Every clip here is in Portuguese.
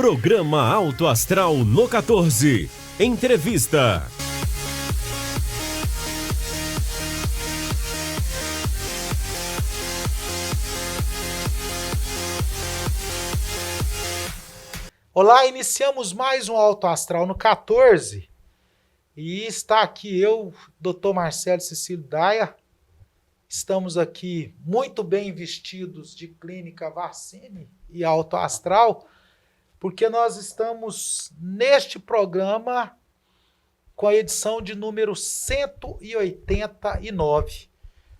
Programa Alto Astral no 14. Entrevista. Olá, iniciamos mais um Alto Astral no 14 e está aqui eu, Dr. Marcelo Cecílio Daia. Estamos aqui muito bem vestidos de Clínica Vacine e Alto Astral, porque nós estamos neste programa com a edição de número 189.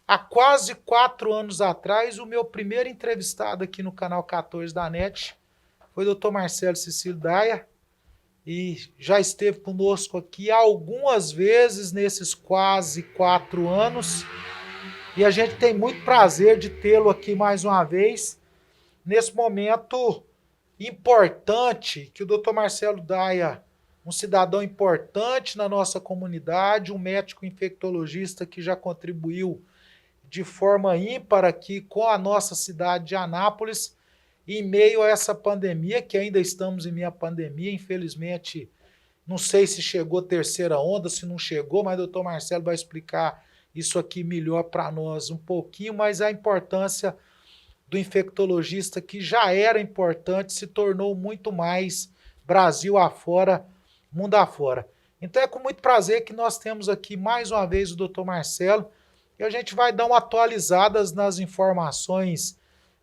Há quase 4 anos atrás, o meu primeiro entrevistado aqui no canal 14 da NET foi o Dr. Marcelo Cecílio Daia, e já esteve conosco aqui algumas vezes nesses quase 4 anos, e a gente tem muito prazer de tê-lo aqui mais uma vez, nesse momento importante que o Dr. Marcelo Daia, um cidadão importante na nossa comunidade, um médico infectologista que já contribuiu de forma ímpar aqui com a nossa cidade de Anápolis, em meio a essa pandemia, que ainda estamos em meio à pandemia, infelizmente, não sei se chegou a terceira onda, se não chegou, mas o doutor Marcelo vai explicar isso aqui melhor para nós um pouquinho, mas a importância do infectologista, que já era importante, se tornou muito mais Brasil afora, mundo afora. Então é com muito prazer que nós temos aqui mais uma vez o doutor Marcelo, e a gente vai dar uma atualizada nas informações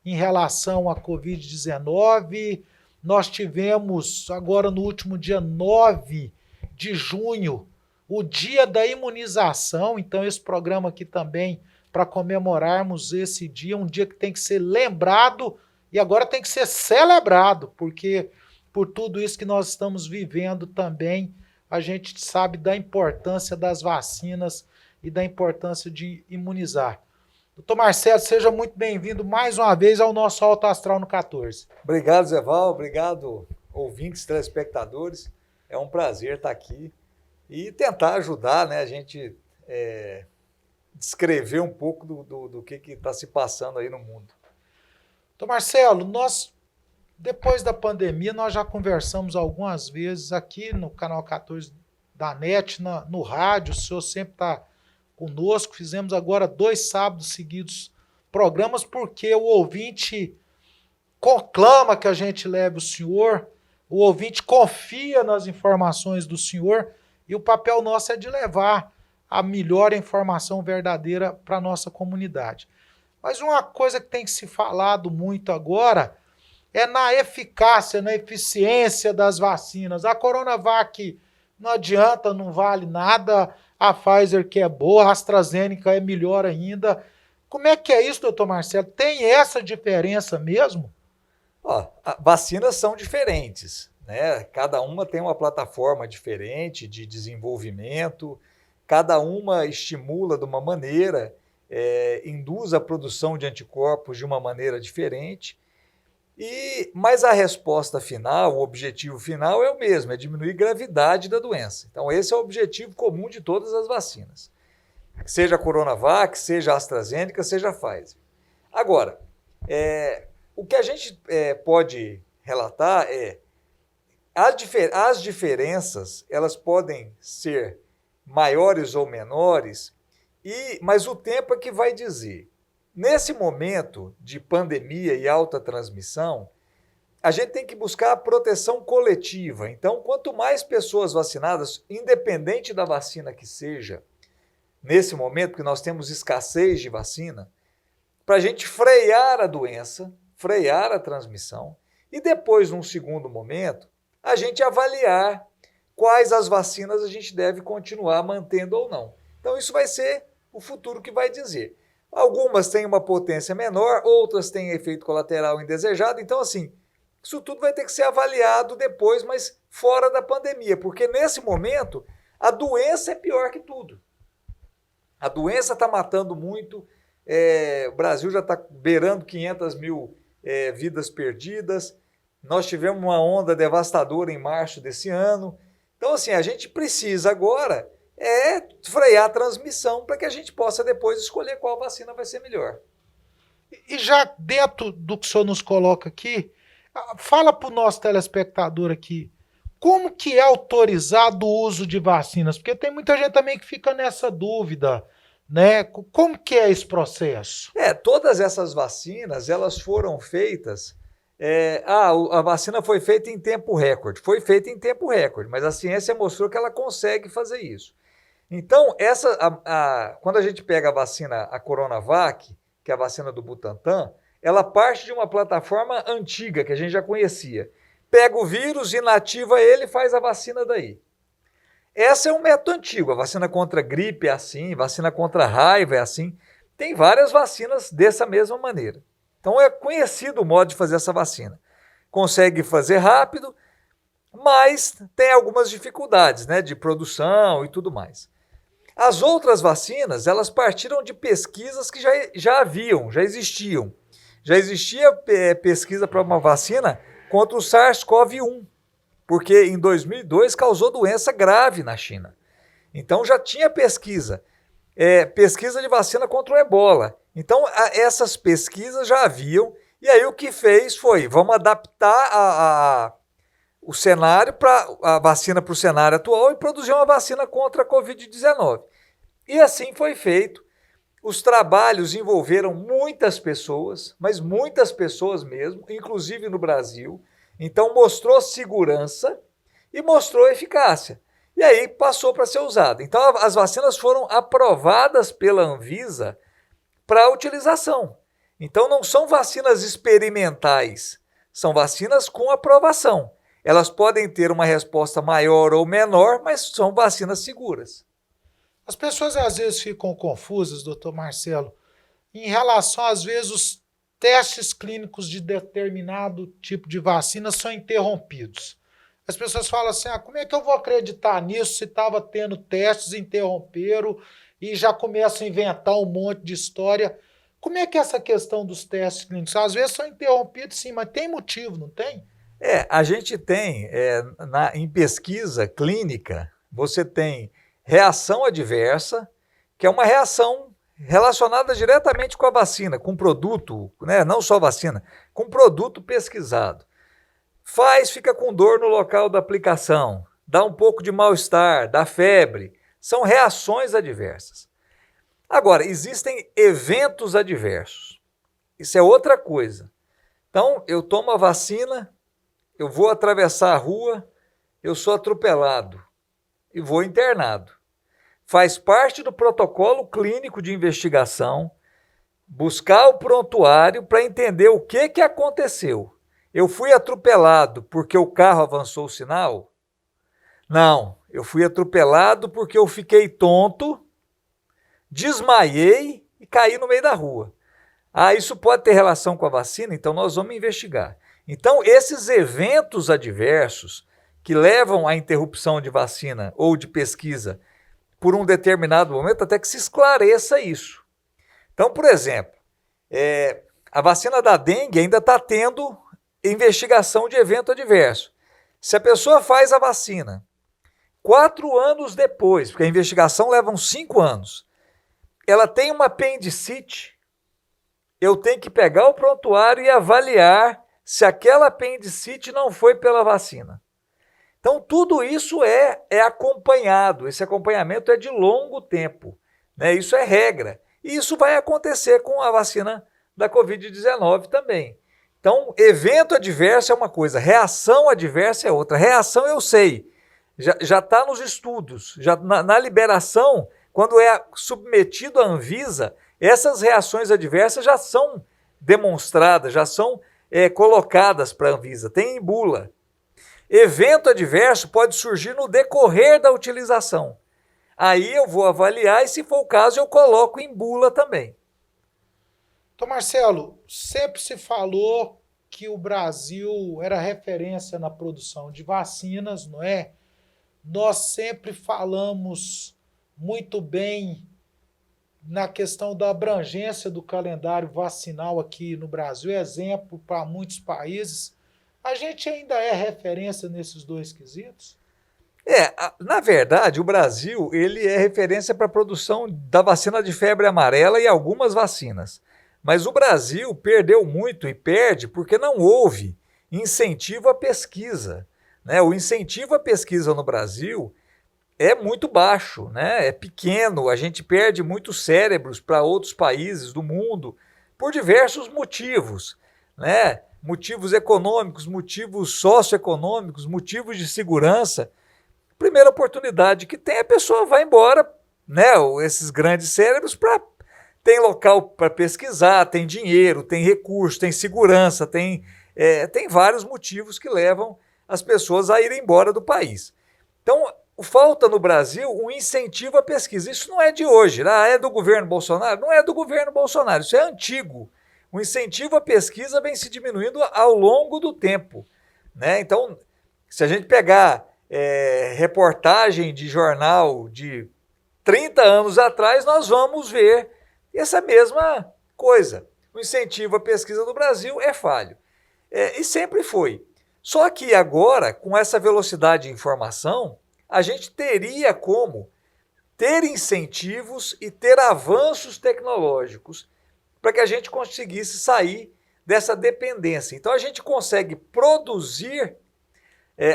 em relação à Covid-19. Nós tivemos agora no último dia 9 de junho, o dia da imunização. Então esse programa aqui também, para comemorarmos esse dia, um dia que tem que ser lembrado e agora tem que ser celebrado, porque por tudo isso que nós estamos vivendo também, a gente sabe da importância das vacinas e da importância de imunizar. Doutor Marcelo, seja muito bem-vindo mais uma vez ao nosso Alto Astral no 14. Obrigado, Zé Val, obrigado, ouvintes, telespectadores. É um prazer estar aqui e tentar ajudar, né, a gente descrever um pouco do que está se passando aí no mundo. Doutor Marcelo, nós, depois da pandemia, nós já conversamos algumas vezes aqui no canal 14 da NET, no rádio, o senhor sempre está conosco. Fizemos agora 2 sábados seguidos programas, porque o ouvinte conclama que a gente leve o senhor, o ouvinte confia nas informações do senhor, e o papel nosso é de levar a melhor informação verdadeira para a nossa comunidade. Mas uma coisa que tem que se falado muito agora é na eficácia, na eficiência das vacinas. A Coronavac não adianta, não vale nada. A Pfizer, que é boa, a AstraZeneca é melhor ainda. Como é que é isso, doutor Marcelo? Tem essa diferença mesmo? Vacinas são diferentes, né? Cada uma tem uma plataforma diferente de desenvolvimento, cada uma estimula de uma maneira, induz a produção de anticorpos de uma maneira diferente. Mas a resposta final, o objetivo final é o mesmo, é diminuir a gravidade da doença. Então esse é o objetivo comum de todas as vacinas. Seja a Coronavac, seja a AstraZeneca, seja a Pfizer. Agora, o que a gente pode relatar as diferenças, elas podem ser maiores ou menores, mas o tempo é que vai dizer. Nesse momento de pandemia e alta transmissão, a gente tem que buscar a proteção coletiva. Então, quanto mais pessoas vacinadas, independente da vacina que seja, nesse momento que nós temos escassez de vacina, para a gente frear a doença, frear a transmissão, e depois, num segundo momento, a gente avaliar quais as vacinas a gente deve continuar mantendo ou não. Então, isso vai ser o futuro que vai dizer. Algumas têm uma potência menor, outras têm efeito colateral indesejado. Então, assim, isso tudo vai ter que ser avaliado depois, mas fora da pandemia, porque nesse momento a doença é pior que tudo. A doença está matando muito, o Brasil já está beirando 500 mil vidas perdidas, nós tivemos uma onda devastadora em março desse ano. Então, assim, a gente precisa agora frear a transmissão para que a gente possa depois escolher qual vacina vai ser melhor. E já dentro do que o senhor nos coloca aqui, Fala para o nosso telespectador aqui, como que é autorizado o uso de vacinas? Porque tem muita gente também que fica nessa dúvida, né? Como que é esse processo? Todas essas vacinas, elas foram feitas... a vacina foi feita em tempo recorde. Foi feita em tempo recorde, mas a ciência mostrou que ela consegue fazer isso. Então, quando a gente pega a vacina, a Coronavac, que é a vacina do Butantan, ela parte de uma plataforma antiga, que a gente já conhecia. Pega o vírus, inativa ele e faz a vacina daí. Esse é um método antigo. A vacina contra gripe é assim, vacina contra raiva é assim. Tem várias vacinas dessa mesma maneira. Então é conhecido o modo de fazer essa vacina. Consegue fazer rápido, mas tem algumas dificuldades, né, de produção e tudo mais. As outras vacinas, elas partiram de pesquisas que já existiam. Já existia pesquisa para uma vacina contra o SARS-CoV-1, porque em 2002 causou doença grave na China. Então já tinha pesquisa de vacina contra o Ebola. Então essas pesquisas já haviam, e aí o que fez foi, vamos adaptar o cenário a vacina para o cenário atual e produzir uma vacina contra a Covid-19. E assim foi feito. Os trabalhos envolveram muitas pessoas, mas muitas pessoas mesmo, inclusive no Brasil. Então mostrou segurança e mostrou eficácia. E aí passou para ser usada. Então as vacinas foram aprovadas pela Anvisa para utilização. Então não são vacinas experimentais, são vacinas com aprovação. Elas podem ter uma resposta maior ou menor, mas são vacinas seguras. As pessoas às vezes ficam confusas, doutor Marcelo, em relação, às vezes, os testes clínicos de determinado tipo de vacina são interrompidos. As pessoas falam assim, como é que eu vou acreditar nisso se estava tendo testes, interromperam e já começam a inventar um monte de história. Como é que é essa questão dos testes clínicos? Às vezes são interrompidos sim, mas tem motivo, não tem? A gente tem, em pesquisa clínica, você tem reação adversa, que é uma reação relacionada diretamente com a vacina, com o produto, né? Não só vacina, com produto pesquisado. Fica com dor no local da aplicação, dá um pouco de mal-estar, dá febre, são reações adversas. Agora, existem eventos adversos, isso é outra coisa. Então, eu tomo a vacina, eu vou atravessar a rua, eu sou atropelado e vou internado. Faz parte do protocolo clínico de investigação buscar o prontuário para entender o que aconteceu. Eu fui atropelado porque o carro avançou o sinal? Não, eu fui atropelado porque eu fiquei tonto, desmaiei e caí no meio da rua. Isso pode ter relação com a vacina? Então nós vamos investigar. Então esses eventos adversos que levam à interrupção de vacina ou de pesquisa por um determinado momento, até que se esclareça isso. Então, por exemplo, a vacina da dengue ainda está tendo investigação de evento adverso. Se a pessoa faz a vacina 4 anos depois, porque a investigação leva uns 5 anos, ela tem uma apendicite, eu tenho que pegar o prontuário e avaliar se aquela apendicite não foi pela vacina. Então, tudo isso é acompanhado, esse acompanhamento é de longo tempo, né? Isso é regra. E isso vai acontecer com a vacina da Covid-19 também. Então, evento adverso é uma coisa, reação adversa é outra. Reação eu sei, já está nos estudos, já na liberação, quando é submetido à Anvisa, essas reações adversas já são demonstradas, já são colocadas para a Anvisa, tem em bula. Evento adverso pode surgir no decorrer da utilização. Aí eu vou avaliar e, se for o caso, eu coloco em bula também. Então, Marcelo, sempre se falou que o Brasil era referência na produção de vacinas, não é? Nós sempre falamos muito bem na questão da abrangência do calendário vacinal aqui no Brasil, exemplo para muitos países. A gente ainda é referência nesses dois quesitos? Na verdade, o Brasil ele é referência para a produção da vacina de febre amarela e algumas vacinas. Mas o Brasil perdeu muito e perde porque não houve incentivo à pesquisa, né? O incentivo à pesquisa no Brasil é muito baixo, né? É pequeno, a gente perde muitos cérebros para outros países do mundo por diversos motivos, né? Motivos econômicos, motivos socioeconômicos, motivos de segurança. Primeira oportunidade que tem, a pessoa vai embora, né? Esses grandes cérebros tem local para pesquisar, tem dinheiro, tem recurso, tem segurança, tem vários motivos que levam as pessoas a irem embora do país. Então, falta no Brasil um incentivo à pesquisa. Isso não é de hoje, é do governo Bolsonaro? Não é do governo Bolsonaro, isso é antigo. O incentivo à pesquisa vem se diminuindo ao longo do tempo, né? Então, se a gente pegar reportagem de jornal de 30 anos atrás, nós vamos ver essa mesma coisa. O incentivo à pesquisa no Brasil é falho. E sempre foi. Só que agora, com essa velocidade de informação, a gente teria como ter incentivos e ter avanços tecnológicos para que a gente conseguisse sair dessa dependência. Então a gente consegue produzir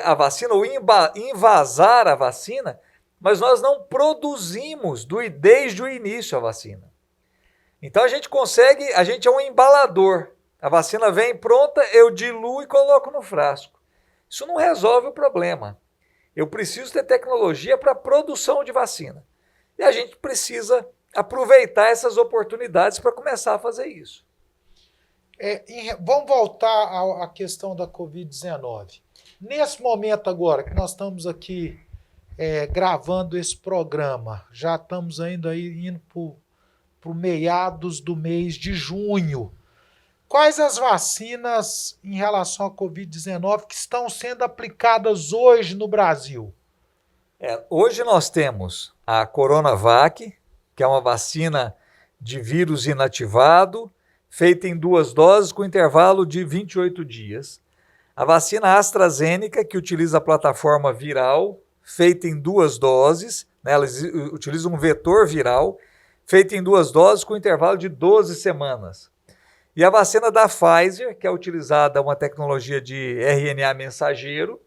a vacina ou invasar a vacina, mas nós não produzimos desde o início a vacina. Então a gente é um embalador. A vacina vem pronta, eu diluo e coloco no frasco. Isso não resolve o problema. Eu preciso ter tecnologia para a produção de vacina. E a gente precisa aproveitar essas oportunidades para começar a fazer isso. Vamos voltar à questão da Covid-19. Nesse momento agora, que nós estamos aqui gravando esse programa, já estamos ainda indo para meados do mês de junho. Quais as vacinas em relação à Covid-19 que estão sendo aplicadas hoje no Brasil? Hoje nós temos a Coronavac, que é uma vacina de vírus inativado, feita em 2 doses com intervalo de 28 dias. A vacina AstraZeneca, que utiliza a plataforma viral, feita em 2 doses, né, elas utilizam um vetor viral, feita em 2 doses com intervalo de 12 semanas. E a vacina da Pfizer, que é utilizada uma tecnologia de RNA mensageiro,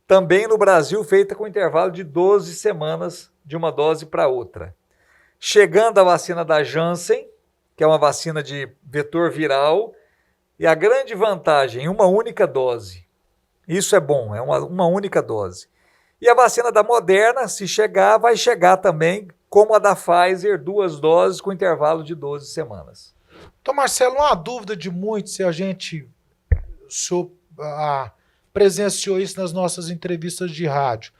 também no Brasil feita com intervalo de 12 semanas de uma dose para outra. Chegando a vacina da Janssen, que é uma vacina de vetor viral, e a grande vantagem, uma única dose. Isso é bom, é uma única dose. E a vacina da Moderna, se chegar, vai chegar também, como a da Pfizer, 2 doses com intervalo de 12 semanas. Então, Marcelo, uma dúvida de muitos, se o senhor presenciou isso nas nossas entrevistas de rádio.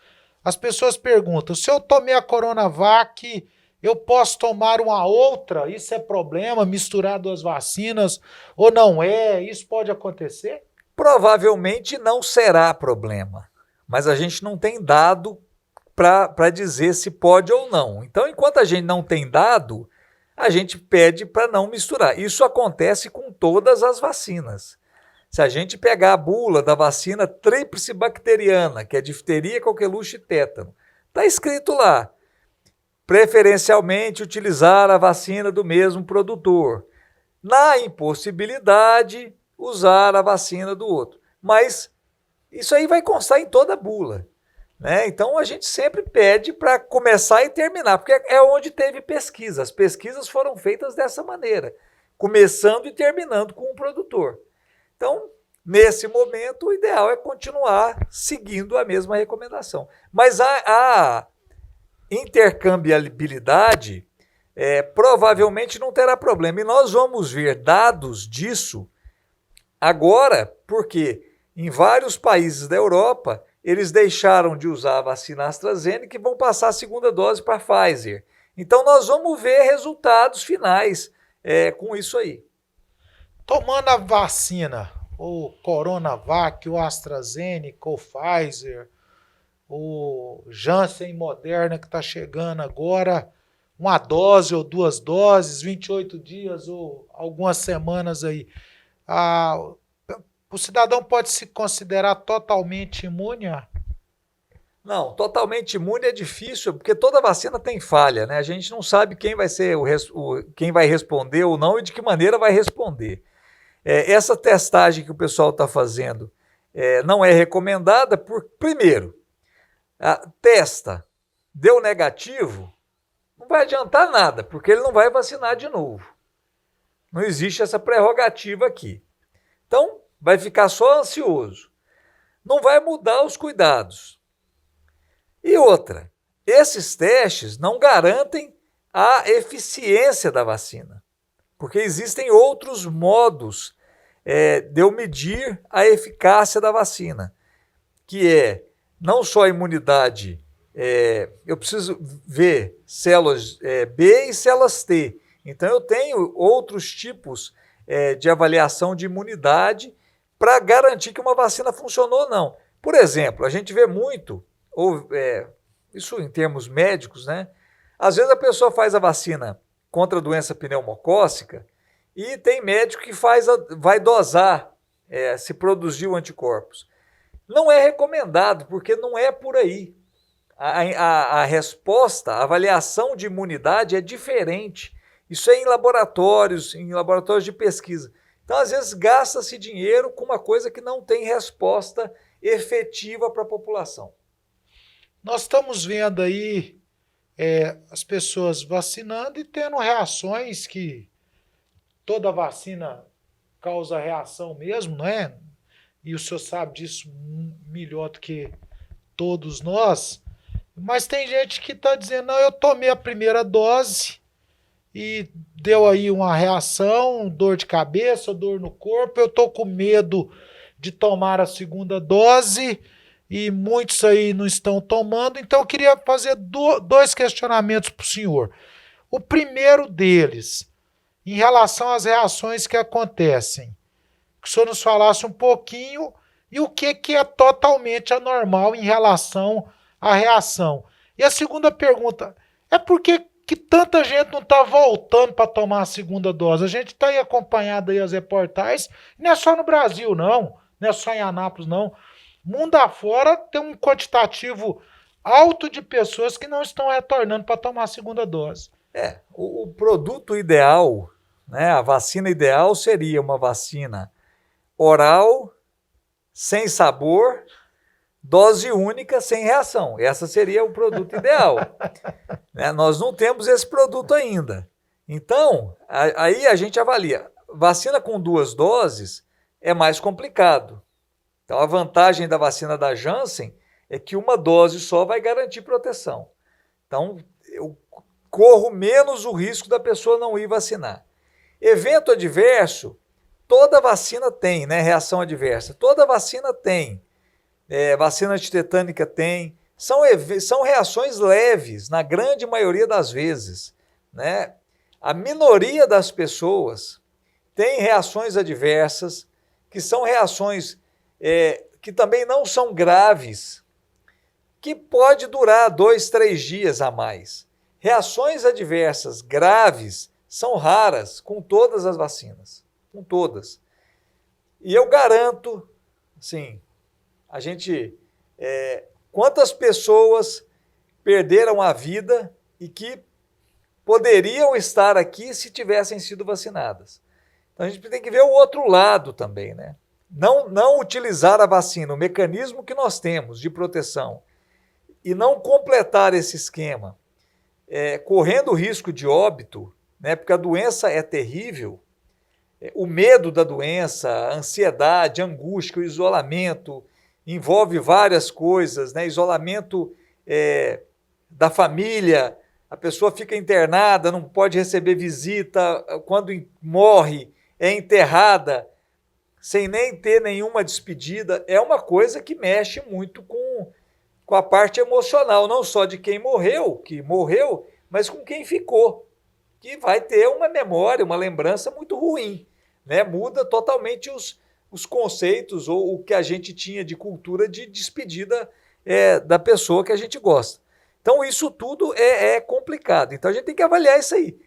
As pessoas perguntam, se eu tomei a Coronavac, eu posso tomar uma outra? Isso é problema, misturar 2 vacinas, ou não é? Isso pode acontecer? Provavelmente não será problema, mas a gente não tem dado para dizer se pode ou não. Então, enquanto a gente não tem dado, a gente pede para não misturar. Isso acontece com todas as vacinas. Se a gente pegar a bula da vacina tríplice bacteriana, que é difteria, coqueluche e tétano, está escrito lá, preferencialmente utilizar a vacina do mesmo produtor. Na impossibilidade, usar a vacina do outro. Mas isso aí vai constar em toda a bula, né? Então a gente sempre pede para começar e terminar, porque é onde teve pesquisa. As pesquisas foram feitas dessa maneira, começando e terminando com o produtor. Então, nesse momento, o ideal é continuar seguindo a mesma recomendação. Mas a intercambiabilidade provavelmente não terá problema. E nós vamos ver dados disso agora, porque em vários países da Europa, eles deixaram de usar a vacina AstraZeneca e vão passar a segunda dose para a Pfizer. Então, nós vamos ver resultados finais com isso aí. Tomando a vacina, o Coronavac, o AstraZeneca, o Pfizer, o Janssen Moderna que está chegando agora, uma dose ou 2 doses, 28 dias ou algumas semanas aí. O cidadão pode se considerar totalmente imune? Não, totalmente imune é difícil, porque toda vacina tem falha, né? A gente não sabe quem vai ser quem vai responder ou não e de que maneira vai responder. essa testagem que o pessoal está fazendo não é recomendada primeiro, testa, deu negativo, não vai adiantar nada, porque ele não vai vacinar de novo. Não existe essa prerrogativa aqui. Então, vai ficar só ansioso. Não vai mudar os cuidados. E outra, esses testes não garantem a eficiência da vacina, porque existem outros modos de eu medir a eficácia da vacina, que é não só a imunidade, eu preciso ver células B e células T. Então eu tenho outros tipos de avaliação de imunidade para garantir que uma vacina funcionou ou não. Por exemplo, a gente vê muito, isso em termos médicos, né? Às vezes a pessoa faz a vacina contra a doença pneumocócica e tem médico que vai dosar se produziu anticorpos. Não é recomendado, porque não é por aí. A resposta, a avaliação de imunidade é diferente. Isso é em laboratórios de pesquisa. Então, às vezes, gasta-se dinheiro com uma coisa que não tem resposta efetiva para a população. Nós estamos vendo aí as pessoas vacinando e tendo reações que toda vacina causa reação mesmo, não é? E o senhor sabe disso melhor do que todos nós. Mas tem gente que está dizendo, não, eu tomei a primeira dose e deu aí uma reação, dor de cabeça, dor no corpo, eu estou com medo de tomar a segunda dose e muitos aí não estão tomando, então eu queria fazer dois questionamentos para o senhor. O primeiro deles, em relação às reações que acontecem, que o senhor nos falasse um pouquinho e o que é totalmente anormal em relação à reação. E a segunda pergunta, é por que tanta gente não está voltando para tomar a segunda dose? A gente está aí acompanhando aí as reportagens, não é só no Brasil não é só em Anápolis não. Mundo afora tem um quantitativo alto de pessoas que não estão retornando para tomar a segunda dose. O produto ideal, né, a vacina ideal seria uma vacina oral, sem sabor, dose única, sem reação. Essa seria o produto ideal. Nós não temos esse produto ainda. Então, aí a gente avalia. Vacina com 2 doses é mais complicado. Então, a vantagem da vacina da Janssen é que uma dose só vai garantir proteção. Então, eu corro menos o risco da pessoa não ir vacinar. Evento adverso, toda vacina tem, né? Reação adversa. Toda vacina tem. Vacina antitetânica tem. São reações leves, na grande maioria das vezes, né? A minoria das pessoas tem reações adversas, que são reações que também não são graves, que pode durar 2, 3 dias a mais. Reações adversas graves são raras com todas as vacinas, com todas. E eu garanto, assim, quantas pessoas perderam a vida e que poderiam estar aqui se tivessem sido vacinadas. Então a gente tem que ver o outro lado também, né? Não utilizar a vacina, o mecanismo que nós temos de proteção, e não completar esse esquema, correndo o risco de óbito, né? Porque a doença é terrível, o medo da doença, a ansiedade, a angústia, o isolamento, envolve várias coisas, né? Isolamento da família, a pessoa fica internada, não pode receber visita, quando morre, é enterrada, sem nem ter nenhuma despedida. É uma coisa que mexe muito com a parte emocional, não só de quem morreu, mas com quem ficou, que vai ter uma memória, uma lembrança muito ruim, né? Muda totalmente os conceitos ou o que a gente tinha de cultura de despedida da pessoa que a gente gosta. Então isso tudo é complicado. Então a gente tem que avaliar isso aí.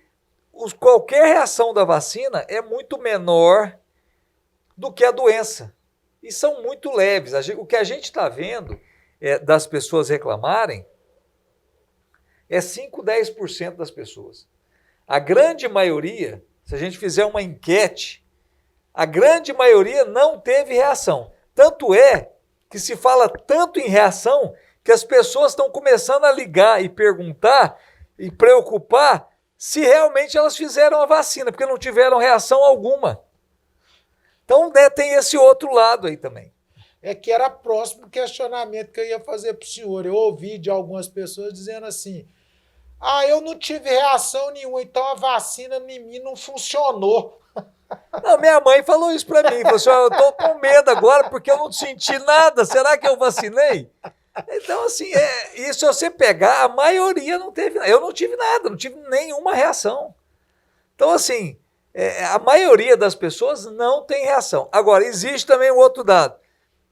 Qualquer reação da vacina é muito menor do que a doença. E são muito leves. O que a gente está vendo das pessoas reclamarem é 5, 10% das pessoas. A grande maioria, se a gente fizer uma enquete, A grande maioria não teve reação. Tanto é que se fala tanto em reação que as pessoas estão começando a ligar e perguntar e preocupar se realmente elas fizeram a vacina, porque não tiveram reação alguma. Então, né, tem esse outro lado aí também. É que era próximo questionamento que eu ia fazer para o senhor. Eu ouvi de algumas pessoas dizendo assim, eu não tive reação nenhuma, então a vacina em mim não funcionou. Não, minha mãe falou isso para mim, falou assim, eu tô com medo agora porque eu não senti nada, será que eu vacinei? Então, assim, e se você pegar, a maioria não teve, eu não tive nada, não tive nenhuma reação. Então, assim, a maioria das pessoas não tem reação. Agora, existe também um outro dado.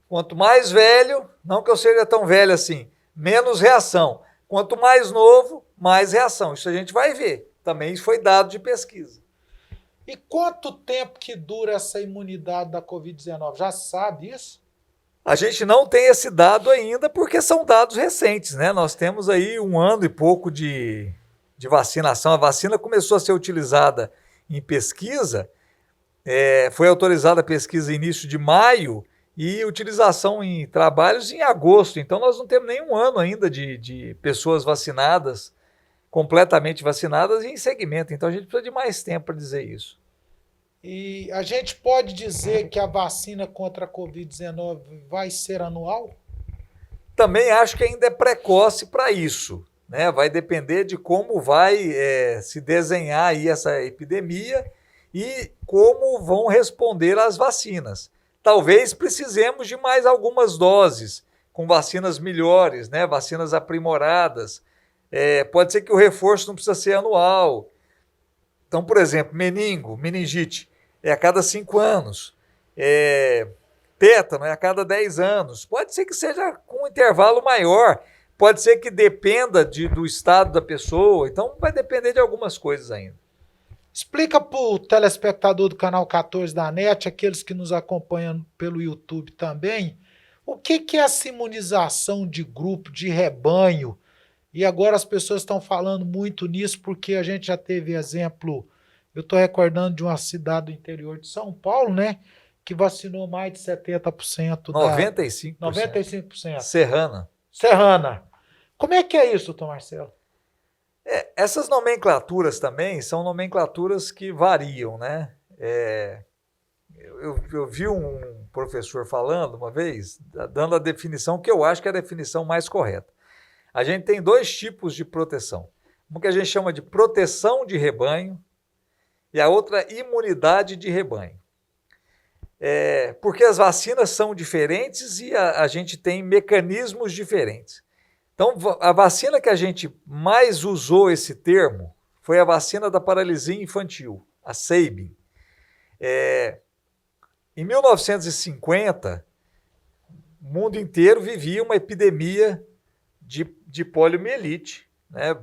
Quanto mais velho, não que eu seja tão velho assim, menos reação. Quanto mais novo, mais reação. Isso a gente vai ver. Também foi dado de pesquisa. E quanto tempo que dura essa imunidade da Covid-19? Já sabe isso? A gente não tem esse dado ainda porque são dados recentes, né? Nós temos aí 1 ano e pouco de vacinação. A vacina começou a ser utilizada em pesquisa, foi autorizada a pesquisa início de maio e utilização em trabalhos em agosto. Então nós não temos nem 1 ano ainda de pessoas vacinadas, completamente vacinadas e em segmento. Então a gente precisa de mais tempo para dizer isso. E a gente pode dizer que a vacina contra a Covid-19 vai ser anual? Também acho que ainda é precoce para isso, né? Vai depender de como vai se desenhar aí essa epidemia e como vão responder as vacinas. Talvez precisemos de mais algumas doses, com vacinas melhores, né? Vacinas aprimoradas. Pode ser que o reforço não precisa ser anual. Então, por exemplo, meningite, é a cada 5 anos. Tétano é a cada 10 anos. Pode ser que seja com um intervalo maior. Pode ser que dependa do estado da pessoa. Então, vai depender de algumas coisas ainda. Explica para o telespectador do canal 14 da NET, aqueles que nos acompanham pelo YouTube também, o que é essa imunização de grupo, de rebanho? E agora as pessoas estão falando muito nisso porque a gente já teve exemplo, eu estou recordando de uma cidade do interior de São Paulo, né? Que vacinou mais de 70%. 95%. 95%. Serrana. Como é que é isso, doutor Marcelo? Essas nomenclaturas também são nomenclaturas que variam, né? Eu vi um professor falando uma vez, dando a definição que eu acho que é a definição mais correta. A gente tem 2 tipos de proteção. Uma que a gente chama de proteção de rebanho e a outra imunidade de rebanho. Porque as vacinas são diferentes e a gente tem mecanismos diferentes. Então, a vacina que a gente mais usou esse termo foi a vacina da paralisia infantil, a Sabin. Em 1950, o mundo inteiro vivia uma epidemia de poliomielite, né?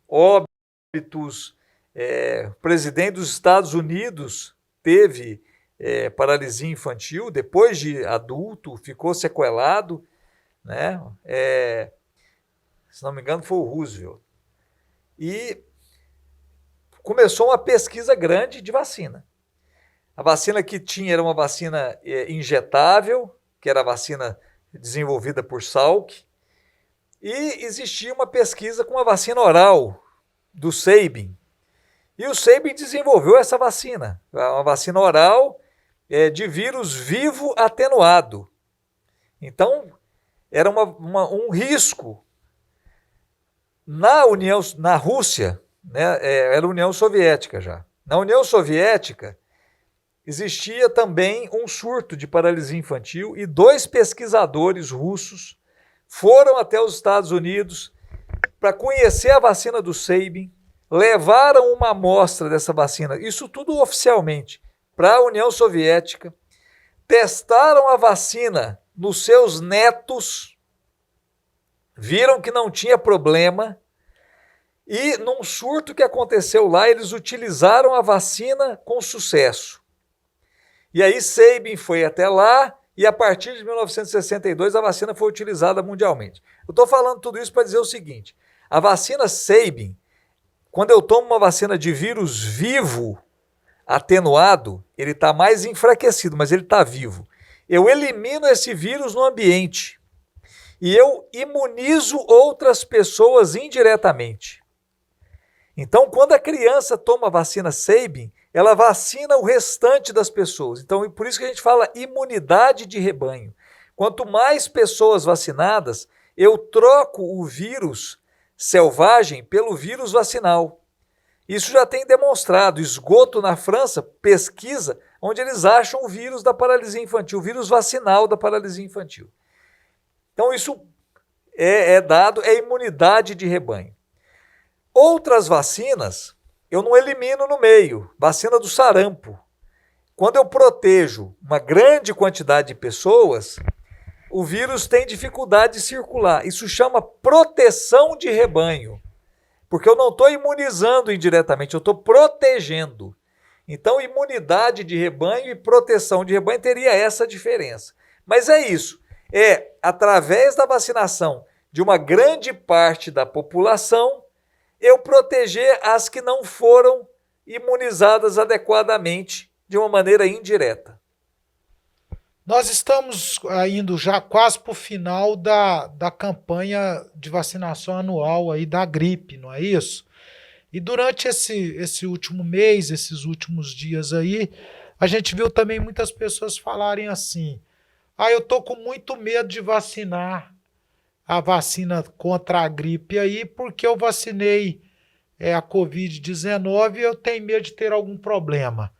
Óbitos, o presidente dos Estados Unidos teve paralisia infantil, depois de adulto, ficou sequelado, né? Se não me engano, foi o Roosevelt. E começou uma pesquisa grande de vacina. A vacina que tinha era uma vacina injetável, que era a vacina desenvolvida por Salk, e existia uma pesquisa com a vacina oral do Sabin. E o Sabin desenvolveu essa vacina, uma vacina oral de vírus vivo atenuado. Então, era um risco. Na Rússia, né, era a União Soviética já. Na União Soviética, existia também um surto de paralisia infantil e 2 pesquisadores russos foram até os Estados Unidos para conhecer a vacina do Sabin, levaram uma amostra dessa vacina, isso tudo oficialmente, para a União Soviética, testaram a vacina nos seus netos, viram que não tinha problema e num surto que aconteceu lá, eles utilizaram a vacina com sucesso. E aí Sabin foi até lá e a partir de 1962 a vacina foi utilizada mundialmente. Eu estou falando tudo isso para dizer o seguinte, a vacina Sabin, quando eu tomo uma vacina de vírus vivo, atenuado, ele está mais enfraquecido, mas ele está vivo. Eu elimino esse vírus no ambiente e eu imunizo outras pessoas indiretamente. Então, quando a criança toma a vacina Sabin, ela vacina o restante das pessoas. Então, por isso que a gente fala imunidade de rebanho. Quanto mais pessoas vacinadas, eu troco o vírus selvagem pelo vírus vacinal. Isso já tem demonstrado. Esgoto na França, pesquisa, onde eles acham o vírus da paralisia infantil, o vírus vacinal da paralisia infantil. Então, isso é dado, é imunidade de rebanho. Outras vacinas, eu não elimino no meio. Vacina do sarampo. Quando eu protejo uma grande quantidade de pessoas, o vírus tem dificuldade de circular. Isso chama proteção de rebanho. Porque eu não estou imunizando indiretamente, eu estou protegendo. Então, imunidade de rebanho e proteção de rebanho teria essa diferença. Mas é isso. É através da vacinação de uma grande parte da população, eu proteger as que não foram imunizadas adequadamente de uma maneira indireta. Nós estamos indo já quase para o final da campanha de vacinação anual aí da gripe, não é isso? E durante esse último mês, esses últimos dias aí, a gente viu também muitas pessoas falarem assim: eu tô com muito medo de vacinar a vacina contra a gripe aí, porque eu vacinei a Covid-19 e eu tenho medo de ter algum problema.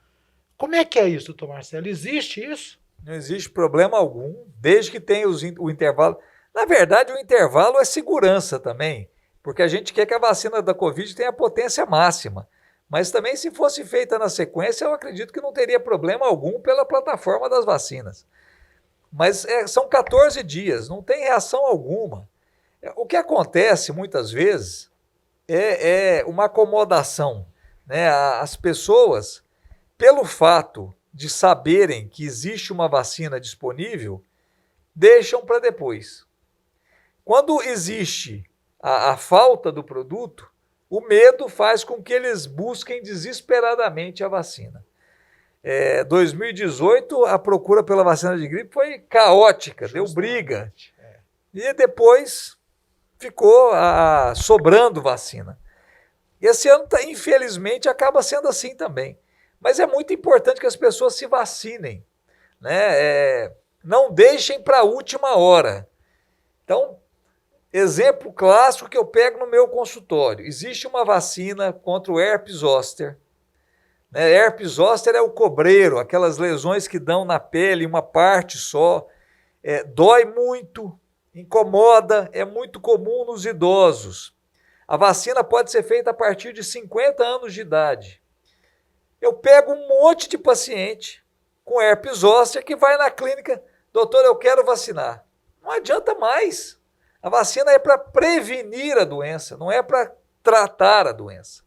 Como é que é isso, doutor Marcelo? Existe isso? Não existe problema algum, desde que tenha o intervalo. Na verdade, o intervalo é segurança também, porque a gente quer que a vacina da Covid tenha potência máxima. Mas também, se fosse feita na sequência, eu acredito que não teria problema algum pela plataforma das vacinas. Mas são 14 dias, não tem reação alguma. O que acontece muitas vezes é uma acomodação, né? As pessoas, pelo fato de saberem que existe uma vacina disponível, deixam para depois. Quando existe a falta do produto, o medo faz com que eles busquem desesperadamente a vacina. 2018, a procura pela vacina de gripe foi caótica, deu briga. E depois ficou sobrando vacina. Esse ano, infelizmente, acaba sendo assim também. Mas é muito importante que as pessoas se vacinem, né? Não deixem para a última hora. Então, exemplo clássico que eu pego no meu consultório. Existe uma vacina contra o herpes zoster. Herpes zoster é o cobreiro, aquelas lesões que dão na pele, uma parte só. Dói muito, incomoda, é muito comum nos idosos. A vacina pode ser feita a partir de 50 anos de idade. Eu pego um monte de paciente com herpes zoster que vai na clínica: doutor, eu quero vacinar. Não adianta mais. A vacina é para prevenir a doença, não é para tratar a doença.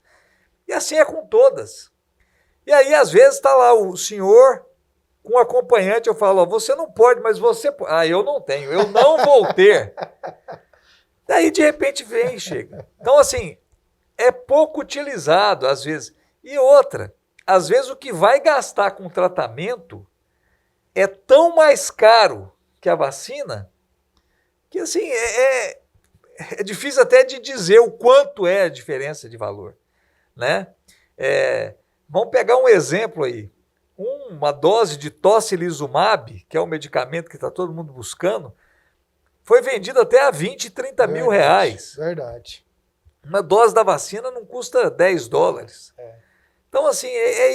E assim é com todas. E aí, às vezes, está lá o senhor com um acompanhante, eu falo: você não pode, mas você pode. Eu não tenho, eu não vou ter. Daí, de repente, vem e chega. Então, assim, é pouco utilizado, às vezes. E outra, às vezes o que vai gastar com tratamento é tão mais caro que a vacina, que assim, é difícil até de dizer o quanto é a diferença de valor, né? Vamos pegar um exemplo aí. Uma dose de tocilizumab, que é um medicamento que está todo mundo buscando, foi vendida até a 20, 30 mil reais. Verdade. Uma dose da vacina não custa $10. Então, assim,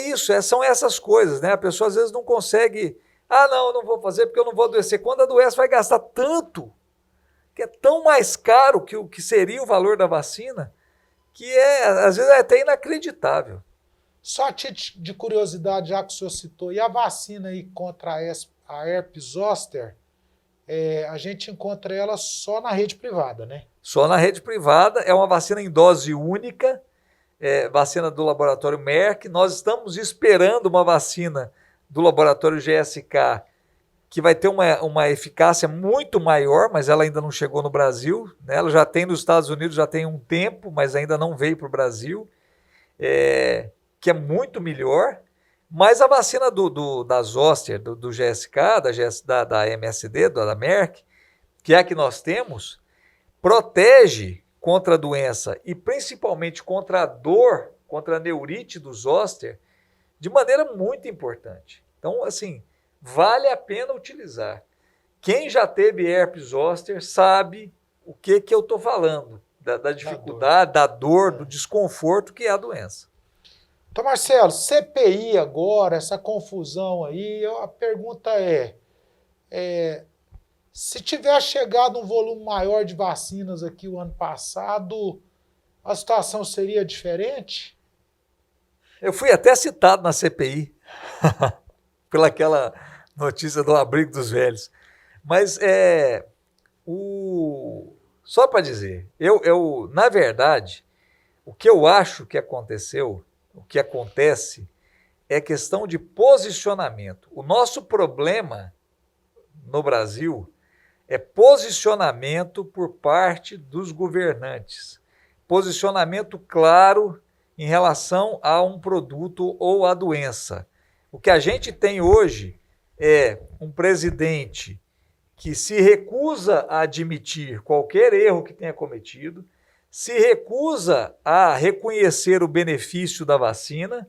isso, são essas coisas, né? A pessoa às vezes não consegue, não vou fazer porque eu não vou adoecer. Quando adoece, vai gastar tanto, que é tão mais caro que o que seria o valor da vacina, que às vezes é até inacreditável. Só de curiosidade, já que o senhor citou, e a vacina aí contra a herpes zoster, a gente encontra ela só na rede privada, né? Só na rede privada, é uma vacina em dose única, vacina do laboratório Merck. Nós estamos esperando uma vacina do laboratório GSK, que vai ter uma eficácia muito maior, mas ela ainda não chegou no Brasil, né? Ela já tem nos Estados Unidos, já tem um tempo, mas ainda não veio para o Brasil, que é muito melhor. Mas a vacina da Zoster, do GSK, da MSD, da Merck, que é a que nós temos, protege contra a doença e principalmente contra a dor, contra a neurite do zoster, de maneira muito importante. Então, assim, vale a pena utilizar. Quem já teve herpes zoster sabe o que eu estou falando, da dificuldade, da dor, do desconforto que é a doença. Então, Marcelo, CPI agora, essa confusão aí, a pergunta se tiver chegado um volume maior de vacinas aqui o ano passado, a situação seria diferente? Eu fui até citado na CPI, pelaquela notícia do abrigo dos velhos. Mas só para dizer, na verdade, o que eu acho que aconteceu, o que acontece, é questão de posicionamento. O nosso problema no Brasil é posicionamento por parte dos governantes. Posicionamento claro em relação a um produto ou a doença. O que a gente tem hoje é um presidente que se recusa a admitir qualquer erro que tenha cometido, se recusa a reconhecer o benefício da vacina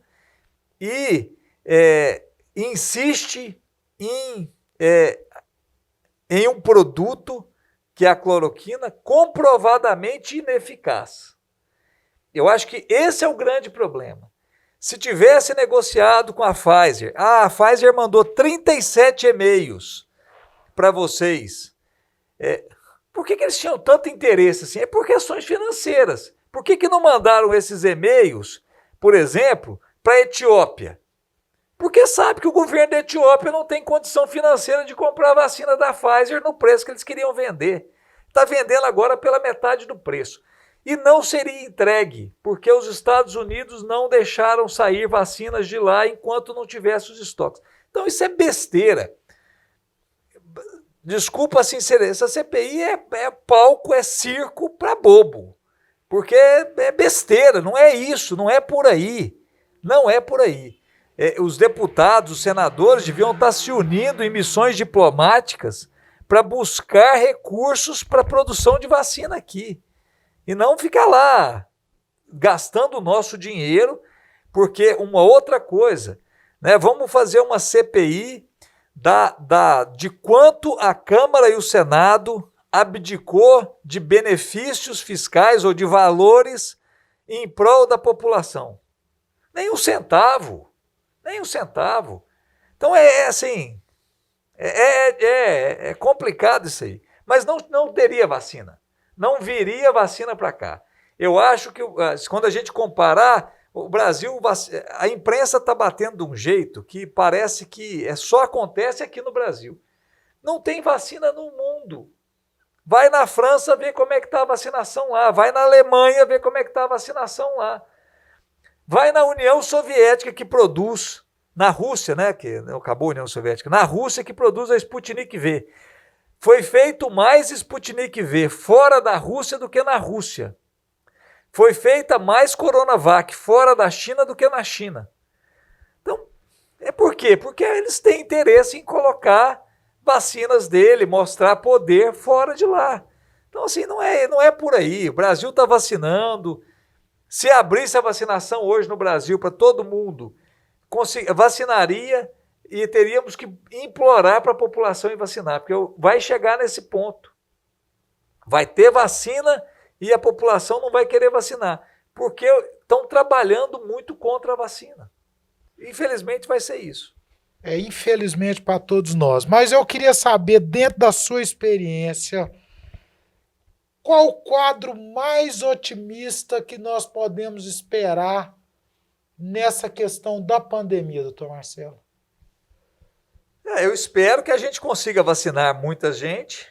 e insiste em um produto que é a cloroquina comprovadamente ineficaz. Eu acho que esse é o grande problema. Se tivesse negociado com a Pfizer, a Pfizer mandou 37 e-mails para vocês. Por que eles tinham tanto interesse assim? É por questões financeiras. Por que não mandaram esses e-mails, por exemplo, para a Etiópia? Porque sabe que o governo da Etiópia não tem condição financeira de comprar a vacina da Pfizer no preço que eles queriam vender. Está vendendo agora pela metade do preço. E não seria entregue, porque os Estados Unidos não deixaram sair vacinas de lá enquanto não tivesse os estoques. Então isso é besteira. Desculpa a sinceridade, essa CPI é palco, é circo para bobo. Porque é besteira, não é isso, não é por aí. Não é por aí. Os deputados, os senadores deviam estar se unindo em missões diplomáticas para buscar recursos para a produção de vacina aqui. E não ficar lá gastando o nosso dinheiro, porque uma outra coisa, né? Vamos fazer uma CPI de quanto a Câmara e o Senado abdicou de benefícios fiscais ou de valores em prol da população. Nem um centavo. Nem um centavo. Então assim, é complicado isso aí. Mas não teria vacina. Não viria vacina para cá. Eu acho que quando a gente comparar, o Brasil, a imprensa está batendo de um jeito que parece que só acontece aqui no Brasil. Não tem vacina no mundo. Vai na França ver como é que está a vacinação lá. Vai na Alemanha ver como é que está a vacinação lá. Vai na União Soviética que produz, na Rússia, né, que acabou a União Soviética, na Rússia que produz a Sputnik V. Foi feito mais Sputnik V fora da Rússia do que na Rússia. Foi feita mais Coronavac fora da China do que na China. Então, por quê? Porque eles têm interesse em colocar vacinas dele, mostrar poder fora de lá. Então, assim, não é por aí. O Brasil está vacinando. Se abrisse a vacinação hoje no Brasil para todo mundo, vacinaria e teríamos que implorar para a população ir vacinar, porque vai chegar nesse ponto. Vai ter vacina e a população não vai querer vacinar, porque estão trabalhando muito contra a vacina. Infelizmente vai ser isso. Infelizmente para todos nós. Mas eu queria saber, dentro da sua experiência, qual o quadro mais otimista que nós podemos esperar nessa questão da pandemia, doutor Marcelo? Eu espero que a gente consiga vacinar muita gente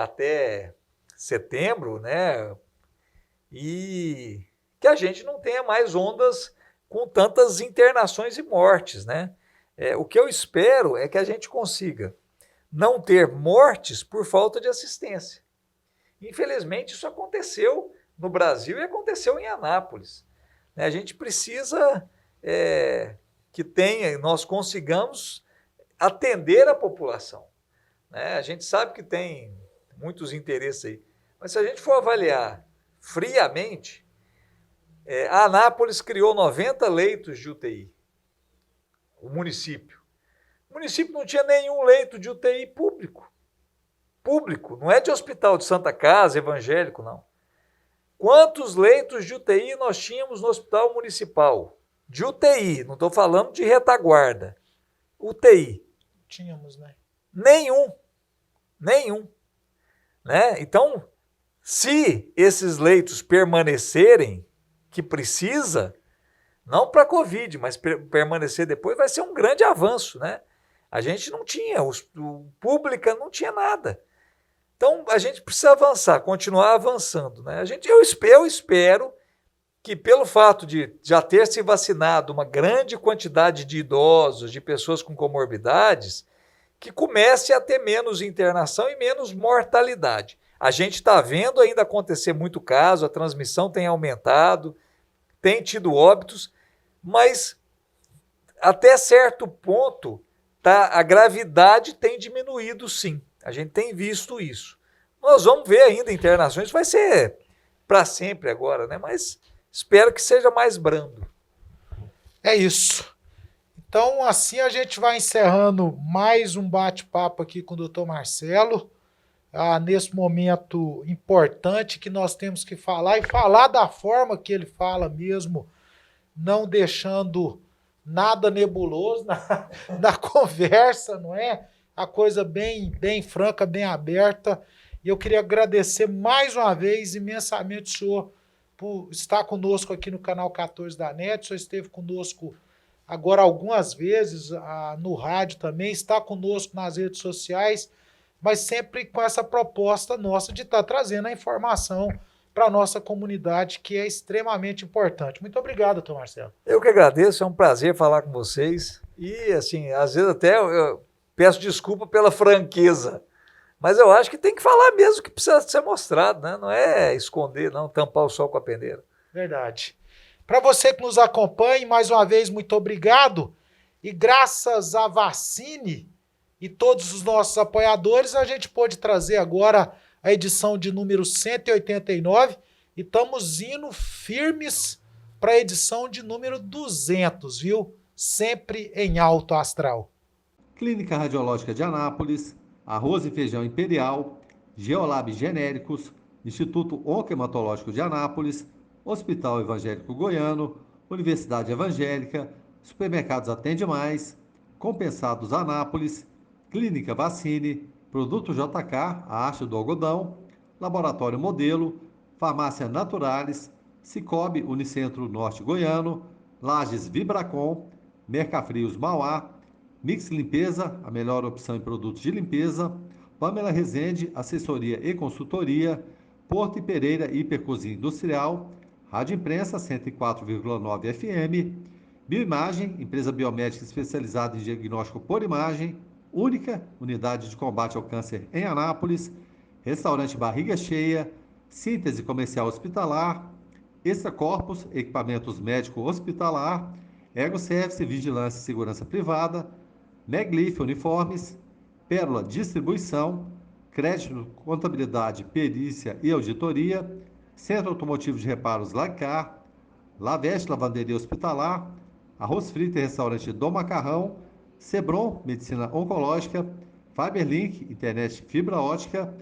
até setembro, né? E que a gente não tenha mais ondas com tantas internações e mortes, né? O que eu espero é que a gente consiga não ter mortes por falta de assistência. Infelizmente, isso aconteceu no Brasil e aconteceu em Anápolis. A gente precisa nós consigamos atender a população, né? A gente sabe que tem muitos interesses aí, mas se a gente for avaliar friamente, a Anápolis criou 90 leitos de UTI, o município. O município não tinha nenhum leito de UTI público, não é de hospital de Santa Casa, evangélico, não. Quantos leitos de UTI nós tínhamos no hospital municipal? De UTI, não estou falando de retaguarda. UTI. Tínhamos, né? Nenhum. Né? Então, se esses leitos permanecerem, que precisa, não para a Covid, mas permanecer depois, vai ser um grande avanço, né? A gente não tinha, o pública não tinha nada. Então, a gente precisa avançar, continuar avançando, né? Eu espero que, pelo fato de já ter se vacinado uma grande quantidade de idosos, de pessoas com comorbidades, que comece a ter menos internação e menos mortalidade. A gente está vendo ainda acontecer muito caso, a transmissão tem aumentado, tem tido óbitos, mas até certo ponto a gravidade tem diminuído, sim. A gente tem visto isso. Nós vamos ver ainda internações, vai ser para sempre agora, né? Mas espero que seja mais brando. É isso. Então, assim a gente vai encerrando mais um bate-papo aqui com o Dr. Marcelo, nesse momento importante que nós temos que falar, e falar da forma que ele fala mesmo, não deixando nada nebuloso na conversa, não é? A coisa bem franca, bem aberta. E eu queria agradecer mais uma vez imensamente o senhor por estar conosco aqui no canal 14 da NET. O senhor esteve conosco agora algumas vezes no rádio também, está conosco nas redes sociais, mas sempre com essa proposta nossa de estar trazendo a informação para a nossa comunidade, que é extremamente importante. Muito obrigado, doutor Marcelo. Eu que agradeço, é um prazer falar com vocês. E, assim, às vezes até eu peço desculpa pela franqueza, mas eu acho que tem que falar mesmo que precisa ser mostrado, né? Não é esconder, não, tampar o sol com a peneira. Verdade. Para você que nos acompanha, mais uma vez, muito obrigado. E graças à Vacine e todos os nossos apoiadores, a gente pôde trazer agora a edição de número 189 e estamos indo firmes para a edição de número 200, viu? Sempre em alto astral. Clínica Radiológica de Anápolis, Arroz e Feijão Imperial, Geolab Genéricos, Instituto Oncohematológico de Anápolis, Hospital Evangélico Goiano, Universidade Evangélica, Supermercados Atende Mais, Compensados Anápolis, Clínica Vacine, Produto JK, a Arte do Algodão, Laboratório Modelo, Farmácia Naturalis, Cicobi Unicentro Norte Goiano, Lages Vibracom, Mercafrios Mauá, Mix Limpeza, a melhor opção em produtos de limpeza, Pamela Rezende, assessoria e consultoria, Porto e Pereira Hipercozinha Industrial, Rádio Imprensa 104,9 FM, Bioimagem, empresa biomédica especializada em diagnóstico por imagem, única unidade de combate ao câncer em Anápolis, Restaurante Barriga Cheia, Síntese Comercial Hospitalar, Extra Corpus, Equipamentos Médico Hospitalar, Ego Service, Vigilância e Segurança Privada, Meglif Uniformes, Pérola Distribuição, Crédito, Contabilidade, Perícia e Auditoria, Centro Automotivo de Reparos Lacar, Laveste Lavanderia Hospitalar, Arroz Frito e Restaurante do Macarrão, Sebron, Medicina Oncológica, Fiberlink, Internet Fibra Ótica,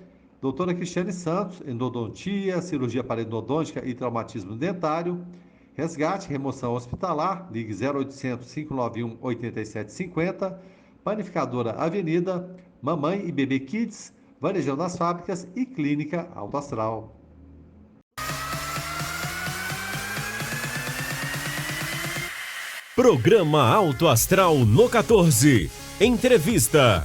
Doutora Cristiane Santos, Endodontia, Cirurgia Parodontítica e Traumatismo Dentário, Resgate, Remoção Hospitalar, ligue 0800 591 8750, Panificadora Avenida, Mamãe e Bebê Kids, Varejão das Fábricas e Clínica Alto Astral. Programa Alto Astral no 14. Entrevista.